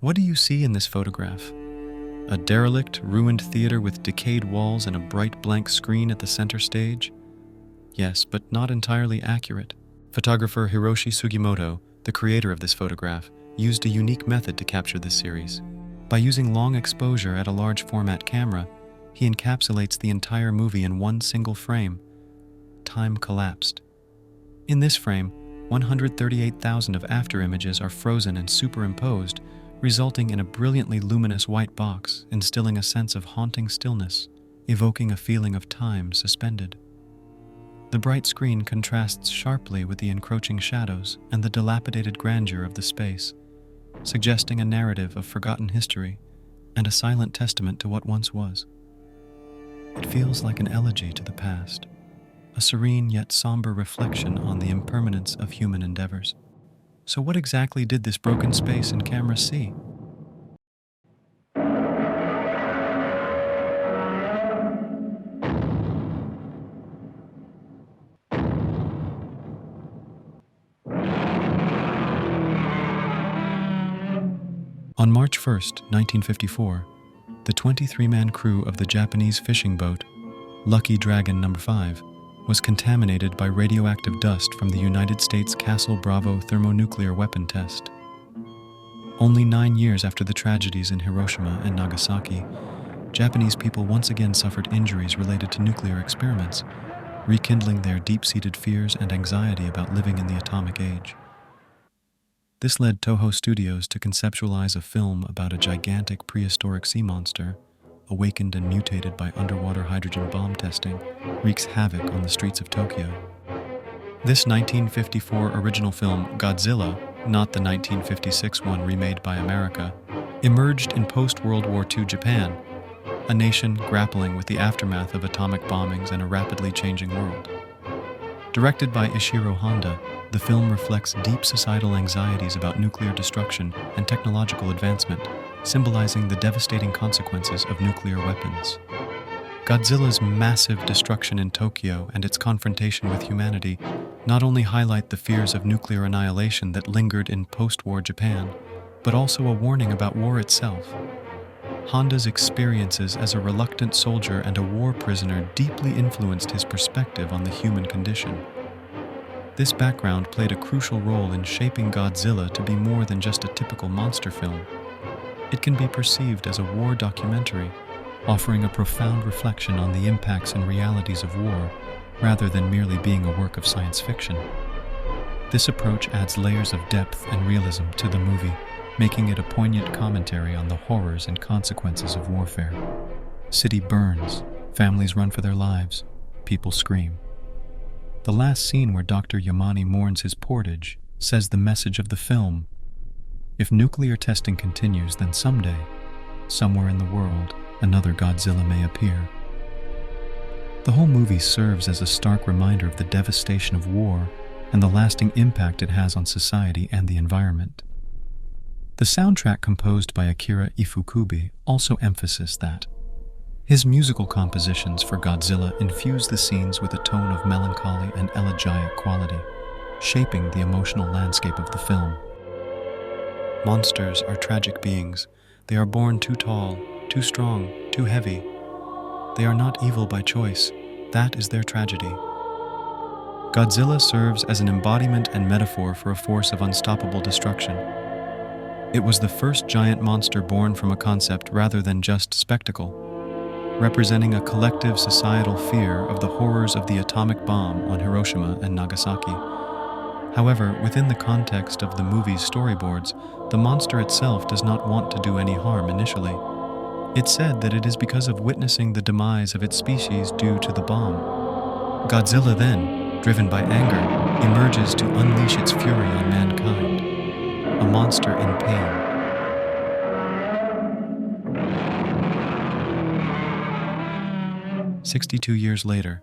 What do you see in this photograph? A derelict, ruined theater with decayed walls and a bright blank screen at the center stage? Yes, but not entirely accurate. Photographer Hiroshi Sugimoto, the creator of this photograph, used a unique method to capture this series. By using long exposure at a large format camera, he encapsulates the entire movie in one single frame. Time collapsed. In this frame, 138,000 of afterimages are frozen and superimposed, resulting in a brilliantly luminous white box, instilling a sense of haunting stillness, evoking a feeling of time suspended. The bright screen contrasts sharply with the encroaching shadows and the dilapidated grandeur of the space, suggesting a narrative of forgotten history and a silent testament to what once was. It feels like an elegy to the past, a serene yet somber reflection on the impermanence of human endeavors. So what exactly did this broken space and camera see? On March 1st, 1954, the 23-man crew of the Japanese fishing boat, Lucky Dragon No. 5, was contaminated by radioactive dust from the United States Castle Bravo thermonuclear weapon test. Only 9 years after the tragedies in Hiroshima and Nagasaki, Japanese people once again suffered injuries related to nuclear experiments, rekindling their deep-seated fears and anxiety about living in the atomic age. This led Toho Studios to conceptualize a film about a gigantic prehistoric sea monster, awakened and mutated by underwater hydrogen bomb testing, wreaks havoc on the streets of Tokyo. This 1954 original film, Godzilla, not the 1956 one remade by America, emerged in post-World War II Japan, a nation grappling with the aftermath of atomic bombings and a rapidly changing world. Directed by Ishiro Honda, the film reflects deep societal anxieties about nuclear destruction and technological advancement, symbolizing the devastating consequences of nuclear weapons. Godzilla's massive destruction in Tokyo and its confrontation with humanity not only highlight the fears of nuclear annihilation that lingered in post-war Japan, but also a warning about war itself. Honda's experiences as a reluctant soldier and a war prisoner deeply influenced his perspective on the human condition. This background played a crucial role in shaping Godzilla to be more than just a typical monster film. It can be perceived as a war documentary, offering a profound reflection on the impacts and realities of war, rather than merely being a work of science fiction. This approach adds layers of depth and realism to the movie, making it a poignant commentary on the horrors and consequences of warfare. City burns, families run for their lives, people scream. The last scene where Dr. Yamane mourns his portage says the message of the film. If nuclear testing continues, then someday, somewhere in the world, another Godzilla may appear. The whole movie serves as a stark reminder of the devastation of war and the lasting impact it has on society and the environment. The soundtrack composed by Akira Ifukube also emphasizes that. His musical compositions for Godzilla infuse the scenes with a tone of melancholy and elegiac quality, shaping the emotional landscape of the film. Monsters are tragic beings. They are born too tall, too strong, too heavy. They are not evil by choice. That is their tragedy. Godzilla serves as an embodiment and metaphor for a force of unstoppable destruction. It was the first giant monster born from a concept rather than just spectacle, representing a collective societal fear of the horrors of the atomic bomb on Hiroshima and Nagasaki. However, within the context of the movie's storyboards, the monster itself does not want to do any harm initially. It's said that it is because of witnessing the demise of its species due to the bomb. Godzilla then, driven by anger, emerges to unleash its fury on mankind, a monster in pain. "62 years later,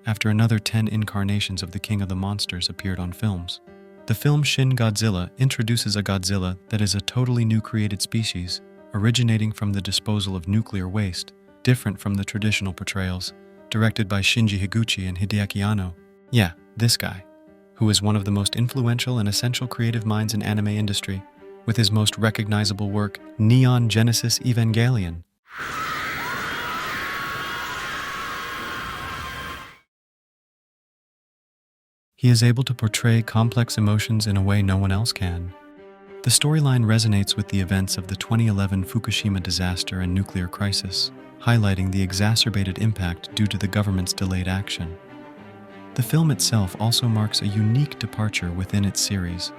after another 10 incarnations of the King of the Monsters appeared on films, the film Shin Godzilla introduces a Godzilla that is a totally new created species, originating from the disposal of nuclear waste, different from the traditional portrayals, directed by Shinji Higuchi and Hideaki Anno. Yeah, this guy, who is one of the most influential and essential creative minds in anime industry, with his most recognizable work, Neon Genesis Evangelion. He is able to portray complex emotions in a way no one else can. The storyline resonates with the events of the 2011 Fukushima disaster and nuclear crisis, highlighting the exacerbated impact due to the government's delayed action. The film itself also marks a unique departure within its series.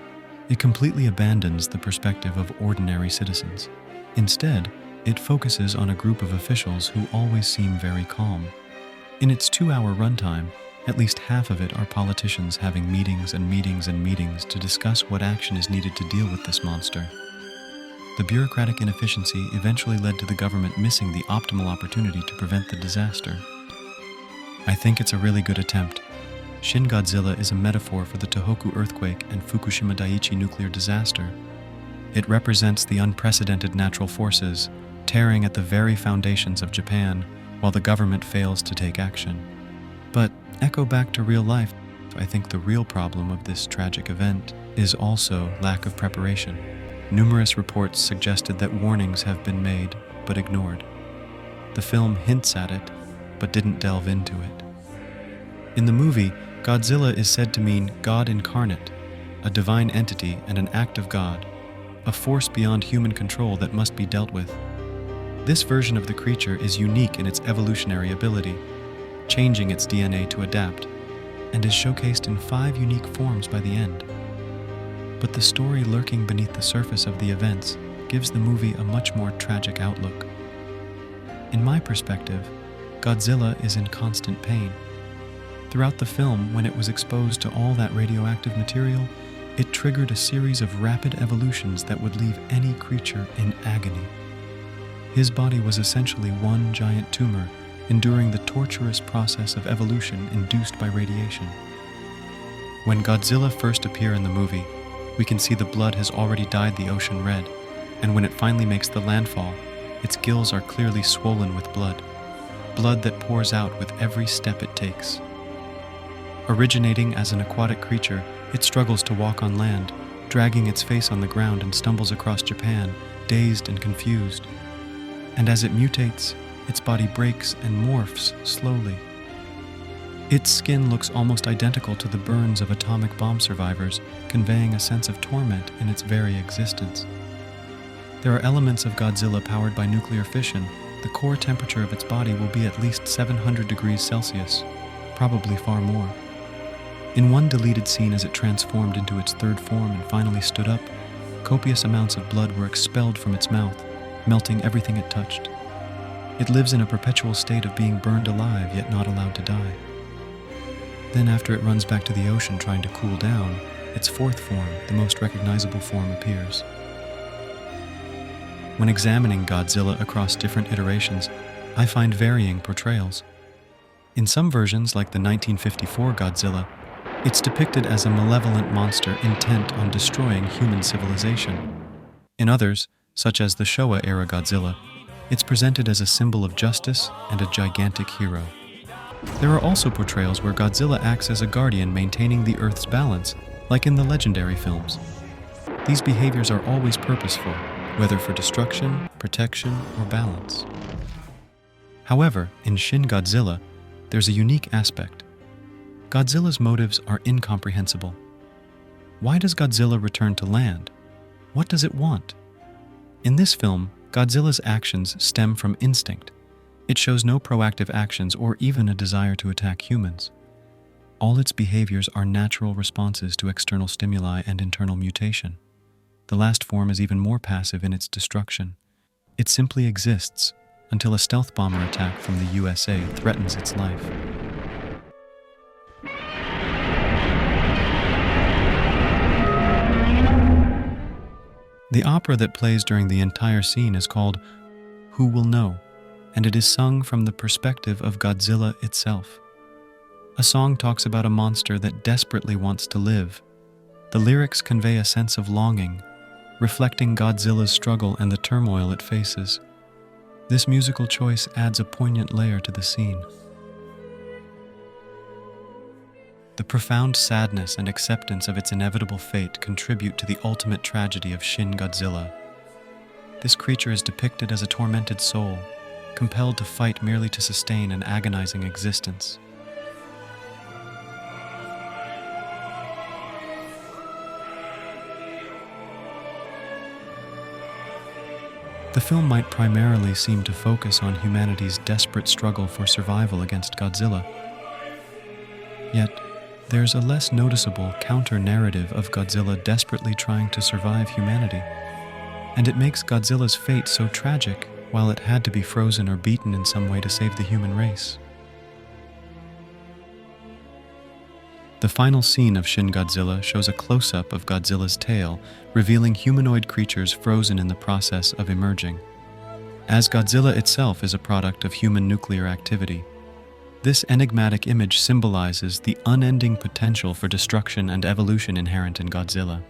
It completely abandons the perspective of ordinary citizens. Instead, it focuses on a group of officials who always seem very calm. In its 2-hour runtime, at least half of it are politicians having meetings and meetings and meetings to discuss what action is needed to deal with this monster. The bureaucratic inefficiency eventually led to the government missing the optimal opportunity to prevent the disaster. I think it's a really good attempt. Shin Godzilla is a metaphor for the Tohoku earthquake and Fukushima Daiichi nuclear disaster. It represents the unprecedented natural forces tearing at the very foundations of Japan while the government fails to take action. But echo back to real life, I think the real problem of this tragic event is also lack of preparation. Numerous reports suggested that warnings have been made but ignored. The film hints at it, but didn't delve into it. In the movie, Godzilla is said to mean God incarnate, a divine entity and an act of God, a force beyond human control that must be dealt with. This version of the creature is unique in its evolutionary ability, changing its DNA to adapt, and is showcased in 5 unique forms by the end. But the story lurking beneath the surface of the events gives the movie a much more tragic outlook. In my perspective, Godzilla is in constant pain. Throughout the film, when it was exposed to all that radioactive material, it triggered a series of rapid evolutions that would leave any creature in agony. His body was essentially one giant tumor, enduring the torturous process of evolution induced by radiation. When Godzilla first appears in the movie, we can see the blood has already dyed the ocean red, and when it finally makes the landfall, its gills are clearly swollen with blood that pours out with every step it takes. Originating as an aquatic creature, it struggles to walk on land, dragging its face on the ground and stumbles across Japan, dazed and confused. And as it mutates, its body breaks and morphs slowly. Its skin looks almost identical to the burns of atomic bomb survivors, conveying a sense of torment in its very existence. There are elements of Godzilla powered by nuclear fission. The core temperature of its body will be at least 700 degrees Celsius, probably far more. In one deleted scene as it transformed into its 3rd form and finally stood up, copious amounts of blood were expelled from its mouth, melting everything it touched. It lives in a perpetual state of being burned alive yet not allowed to die. Then after it runs back to the ocean trying to cool down, its 4th form, the most recognizable form, appears. When examining Godzilla across different iterations, I find varying portrayals. In some versions, like the 1954 Godzilla, it's depicted as a malevolent monster intent on destroying human civilization. In others, such as the Showa-era Godzilla, it's presented as a symbol of justice and a gigantic hero. There are also portrayals where Godzilla acts as a guardian maintaining the Earth's balance, like in the legendary films. These behaviors are always purposeful, whether for destruction, protection, or balance. However, in Shin Godzilla, there's a unique aspect. Godzilla's motives are incomprehensible. Why does Godzilla return to land? What does it want? In this film, Godzilla's actions stem from instinct. It shows no proactive actions or even a desire to attack humans. All its behaviors are natural responses to external stimuli and internal mutation. The last form is even more passive in its destruction. It simply exists until a stealth bomber attack from the USA threatens its life. The opera that plays during the entire scene is called Who Will Know, and it is sung from the perspective of Godzilla itself. A song talks about a monster that desperately wants to live. The lyrics convey a sense of longing, reflecting Godzilla's struggle and the turmoil it faces. This musical choice adds a poignant layer to the scene. The profound sadness and acceptance of its inevitable fate contribute to the ultimate tragedy of Shin Godzilla. This creature is depicted as a tormented soul, compelled to fight merely to sustain an agonizing existence. The film might primarily seem to focus on humanity's desperate struggle for survival against Godzilla. Yet, there's a less noticeable counter-narrative of Godzilla desperately trying to survive humanity. And it makes Godzilla's fate so tragic, while it had to be frozen or beaten in some way to save the human race. The final scene of Shin Godzilla shows a close-up of Godzilla's tail, revealing humanoid creatures frozen in the process of emerging. As Godzilla itself is a product of human nuclear activity, this enigmatic image symbolizes the unending potential for destruction and evolution inherent in Godzilla.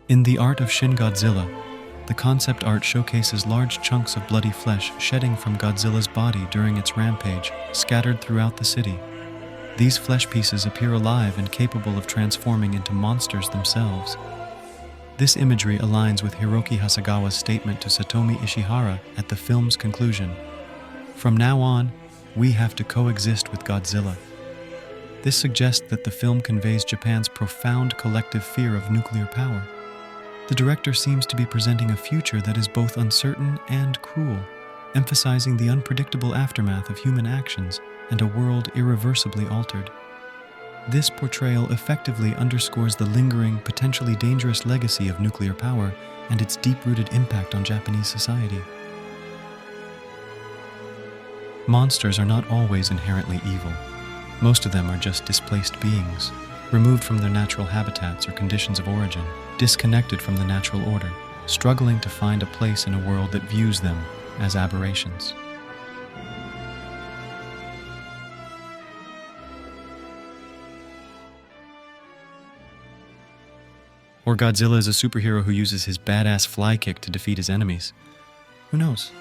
In the art of Shin Godzilla, the concept art showcases large chunks of bloody flesh shedding from Godzilla's body during its rampage, scattered throughout the city. These flesh pieces appear alive and capable of transforming into monsters themselves. This imagery aligns with Hiroki Hasegawa's statement to Satomi Ishihara at the film's conclusion. From now on, we have to coexist with Godzilla. This suggests that the film conveys Japan's profound collective fear of nuclear power. The director seems to be presenting a future that is both uncertain and cruel, emphasizing the unpredictable aftermath of human actions and a world irreversibly altered. This portrayal effectively underscores the lingering, potentially dangerous legacy of nuclear power and its deep-rooted impact on Japanese society. Monsters are not always inherently evil. Most of them are just displaced beings, removed from their natural habitats or conditions of origin, disconnected from the natural order, struggling to find a place in a world that views them as aberrations. Or Godzilla is a superhero who uses his badass fly kick to defeat his enemies. Who knows?